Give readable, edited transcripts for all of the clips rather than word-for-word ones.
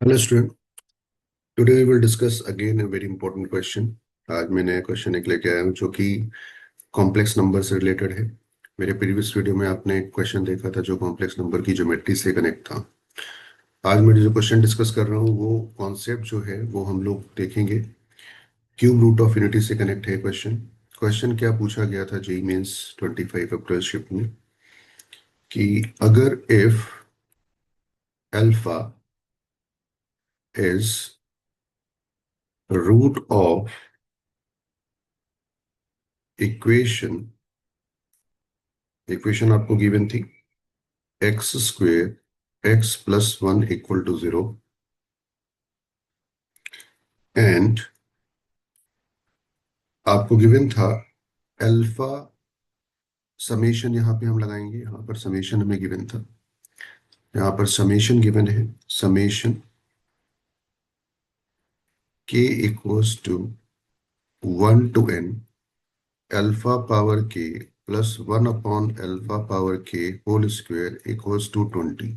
Hello student. Today we will discuss again a very important question. आज मैं नया question एक लेके आया हूँ जो कि कॉम्प्लेक्स नंबर से रिलेटेड है। मेरे प्रीवियस वीडियो में आपने एक क्वेश्चन देखा था जो कॉम्प्लेक्स नंबर की ज्योमेट्री से कनेक्ट था। आज मैं जो क्वेश्चन डिस्कस कर रहा हूँ वो कॉन्सेप्ट जो है वो हम लोग देखेंगे। क्यूब रूट ऑफ यूनिटी से कनेक्ट है क्वेश्चन। क्वेश्चन क्या पूछा गया था जेईई मेंस 25 अप्रैल शिफ्ट में कि अगर if alpha is root of equation equation आपको गिवन थी x square x plus one equal to zero and आपको गिवन था अल्फा समेशन। यहां पे हम लगाएंगे, यहां पर समेशन हमें गिवन था, यहां पर समेशन गिवन है। Summation k equals to one to n alpha power k plus one upon alpha power k whole square equals to 20।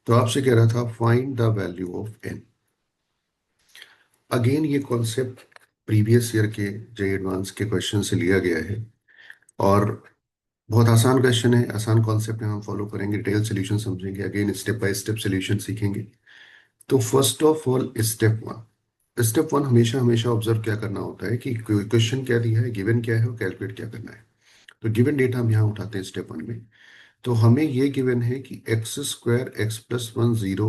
तो आपसे कह रहा था find the value of n. Again ये कॉन्सेप्ट प्रीवियस ईयर के JEE advance के question से लिया गया है और बहुत आसान क्वेश्चन है, आसान कॉन्सेप्ट है। हम फॉलो करेंगे, डिटेल सोल्यूशन समझेंगे, again step by step solution सीखेंगे। तो first of all step one हमेशा हमेशा ऑब्जर्व क्या करना होता है कि क्वेश्चन क्या दिया है, गिवन क्या है और कैलकुलेट क्या करना है। तो गिवन डेटा हम यहाँ उठाते हैं स्टेप वन में। तो हमें ये गिवन है कि x square x plus one zero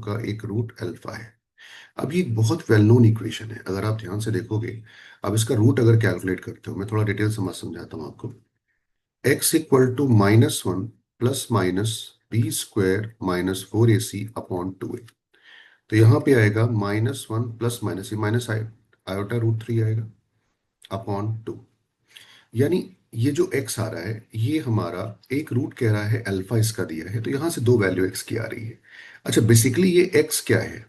का एक रूट अल्फा है। अब ये एक बहुत वेल नोन इक्वेशन है, अगर आप ध्यान से देखोगे। अब इसका रूट अगर कैलकुलेट करते हो, मैं थोड़ा डिटेल समझाता हूँ आपको। X equal to minus one plus minus b square minus four a c upon two a. तो यहाँ पे आएगा माइनस वन प्लस माइनस, ये माइनस आयोटा रूट थ्री आएगा अपॉन टू। यानी ये जो x आ रहा है ये हमारा एक रूट कह रहा है, अल्फा इसका दिया है, तो यहां से दो वैल्यू x की आ रही है। अच्छा, बेसिकली ये x क्या है?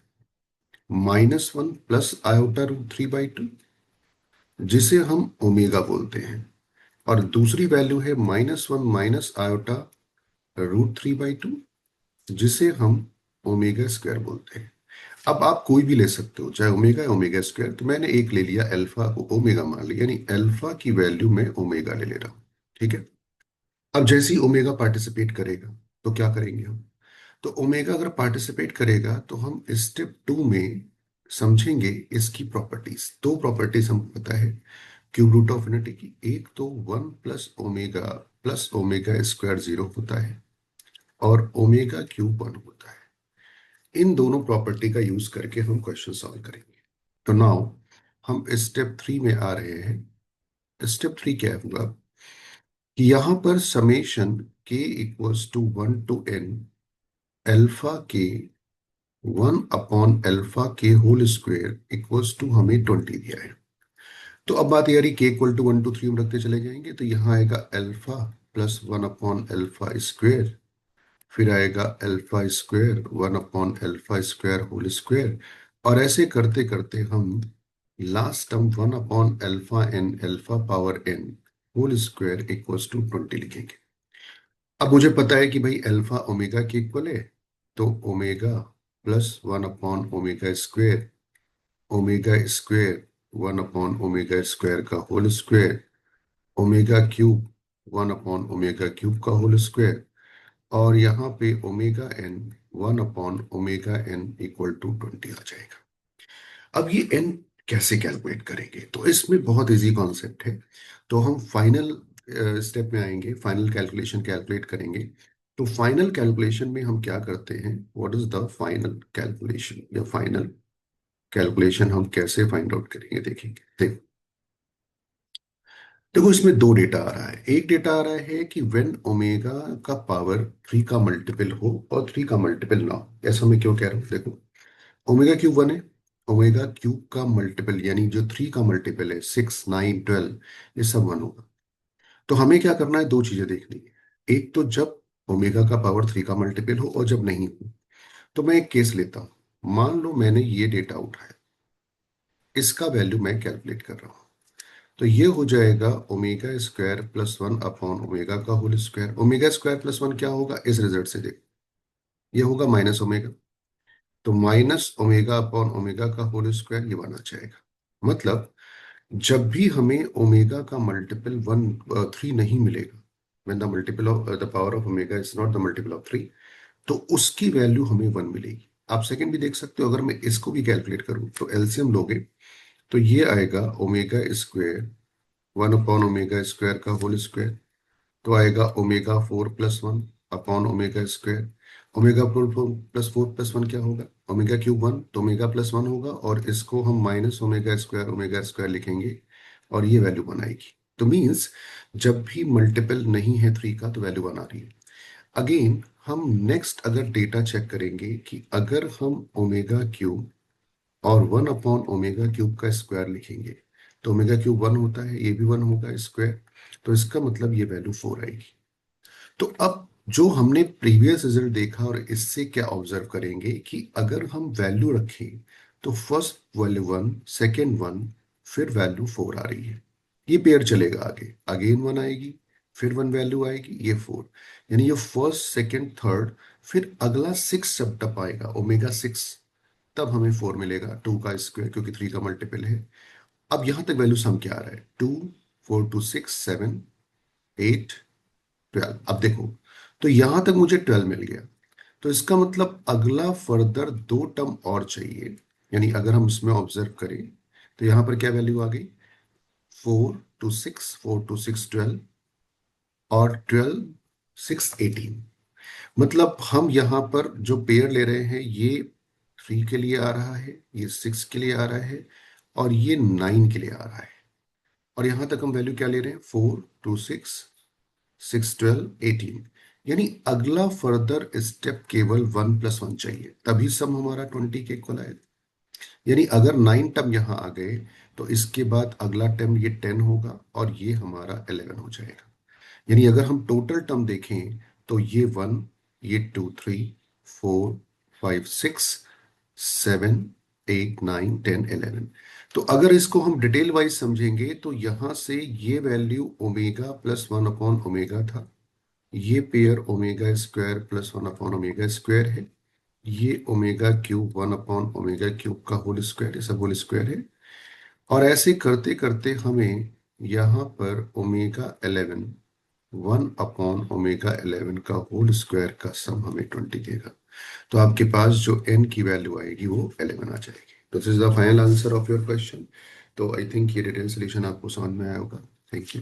Minus one plus iota root three by two, जिसे हम ओमेगा बोलते हैं। और दूसरी वैल्यू है minus one minus iota root three by two, जिसे हम ओमेगा स्क्वायर बोलते हैं। अब आप कोई भी ले सकते हो, चाहे ओमेगा या ओमेगा स्क्वायर। तो मैंने एक ले लिया, अल्फा को ओमेगा मान लिया, यानी अल्फा की वैल्यू मैं ओमेगा ले ले रहा हूं। ठीक है। अब जैसे ही ओमेगा पार्टिसिपेट करेगा तो क्या करेंगे हम? तो ओमेगा अगर पार्टिसिपेट करेगा तो हम स्टेप टू में समझेंगे इसकी प्रॉपर्टीज। दो प्रॉपर्टीज हमको पता है क्यूब रूट ऑफ यूनिटी की। एक तो one plus omega square zero होता है और ओमेगा क्यूब वन होता है। इन दोनों प्रॉपर्टी का यूज करके हम क्वेश्चन सॉल्व करेंगे। तो नाउ हम स्टेप थ्री में आ रहे हैं। स्टेप थ्री क्या होगा कि यहां पर summation k equals to one to n alpha k one upon alpha k whole square equals to हमें 20 दिया है। तो अब बात यारी k equal to one two three हम रखते चले जाएंगे, तो यहाँ आएगा alpha plus one upon alpha square, फिर आएगा alpha square one upon alpha square whole square. और ऐसे करते करते हम last term one upon alpha power n whole square equals to 20 लिखेंगे। अब मुझे पता है कि भाई अल्फा ओमेगा के इक्वल है, तो omega plus one upon omega square one upon omega square का whole square, omega cube one upon omega cube का होल स्क्वायर, और यहाँ पे omega n one upon omega n equal to 20 आ जाएगा। अब ये एन कैसे कैलकुलेट करेंगे? तो इसमें बहुत इजी कॉन्सेप्ट है। तो हम फाइनल स्टेप में आएंगे, फाइनल कैलकुलेशन कैलकुलेट करेंगे। तो फाइनल कैलकुलेशन में हम क्या करते हैं, what is the final calculation या फाइनल कैलकुलेशन हम कैसे फाइंड आउट करेंगे, देखेंगे। देखो, इसमें दो डेटा आ रहा है। एक डेटा आ रहा है कि व्हेन ओमेगा का पावर थ्री का मल्टीपल हो और थ्री का मल्टीपल ना हो। ऐसा मैं क्यों कह रहा हूँ, देखो, ओमेगा क्यूब वन है, ओमेगा क्यूब का मल्टीपल यानी जो थ्री का मल्टीपल है, सिक्स नाइन ट्वेल्व, ये सब वन होगा। तो हमें क्या करना है, दो चीजें देखनी है। एक तो जब ओमेगा का पावर थ्री का मल्टीपल हो और जब नहीं हो। तो मैं एक केस लेता हूं, मान लो मैंने ये डेटा उठाया, इसका वैल्यू मैं कैलकुलेट कर रहा हूं। तो ये हो जाएगा omega square plus one upon omega का whole square. Omega square plus one क्या होगा, इस रिजल्ट से देखो, ये होगा माइनस ओमेगा। तो माइनस ओमेगा अपॉन ओमेगा का होल स्क्वायर ये बना जाएगा। मतलब जब भी हमें ओमेगा का मल्टीपल 3 नहीं मिलेगा, when the multiple of the power of omega is not the multiple of 3, तो उसकी वैल्यू हमें 1 मिलेगी। आप सेकंड भी देख सकते हो, अगर मैं इसको भी कैलकुलेट करूं तो एलसीएम लोगे तो ये आएगा ओमेगा स्क्वायर 1/ओमेगा स्क्वायर का होल स्क्वायर, तो आएगा omega 4+1 upon omega square. Omega 4+4+1 क्या होगा, ओमेगा क्यूब 1, तो ओमेगा +1 होगा, और इसको हम माइनस ओमेगा स्क्वायर लिखेंगे और ये वैल्यू बनाएगी। तो मीन्स जब भी मल्टीपल नहीं है 3 का तो वैल्यू बना रही है। अगेन हम नेक्स्ट अगर डेटा चेक करेंगे कि अगर हम ओमेगा क्यूब और 1/ओमेगा क्यूब का स्क्वायर लिखेंगे तो ओमेगा क्यूब 1 होता है, ये भी 1 होगा स्क्वायर, तो इसका मतलब ये वैल्यू 4 आएगी। तो अब जो हमने प्रीवियस रिजल्ट देखा और इससे क्या ऑब्जर्व करेंगे कि अगर हम वैल्यू रखें तो फर्स्ट वैल्यू 1, सेकेंड 1, फिर वैल्यू 4 आ रही है। ये पेयर चलेगा आगे, अगेन 1 आएगी, फिर 1 वैल्यू आएगी, ये 4। यानी ये फर्स्ट सेकेंड थर्ड, फिर अगला 6 जब तक आएगा ओमेगा 6, तब हमें 4 मिलेगा 2 का स्क्वायर, क्योंकि 3 का मल्टीपल है। अब यहां तक वैल्यू सम क्या आ रहा है, 2, 4 2 6 7 8 12। अब देखो, तो यहां तक मुझे 12 मिल गया, तो इसका मतलब अगला फर्दर 2 टर्म और चाहिए। यानी अगर हम इसमें ऑब्जर्व करें तो यहां पर क्या वैल्यू आ गई, 4 2 6 और 12 6 18। मतलब हम यहाँ पर जो पेयर ले रहे हैं ये 3 के लिए आ रहा है, ये 6 के लिए आ रहा है, और ये 9 के लिए आ रहा है। और यहां तक हम वैल्यू क्या ले रहे हैं, 4 2 6 6 12 18। यानी अगला फर्दर स्टेप केवल 1+1 चाहिए, तभी सम हमारा 20 के इक्वल आएगा। यानी अगर 9 टर्म यहाँ आ गए तो इसके बाद अगला टर्म ये 10 होगा और ये हमारा 11 हो जाएगा। यानी अगर हम टोटल टर्म देखें तो ये 1, ये 2 3 4 5 6 7 8 9 10 11। तो अगर इसको हम डिटेल वाइज समझेंगे तो यहां से ये वैल्यू ओमेगा +1/ओमेगा था, ये पेयर ओमेगा स्क्वायर +1/ओमेगा स्क्वायर है, ये ओमेगा क्यूब 1/ओमेगा क्यूब का होल स्क्वायर, ये सब होल स्क्वायर है। और ऐसे करते करते हमें यहाँ पर ओमेगा 11 1/ओमेगा 11 का होल स्क्वायर का सम हमें 20 देगा। तो आपके पास जो n की वैल्यू आएगी वो 11 आ जाएगी। तो this is the final answer of your question. तो आई थिंक ये डिटेल सोल्यूशन आपको समझ में आया होगा। Thank you.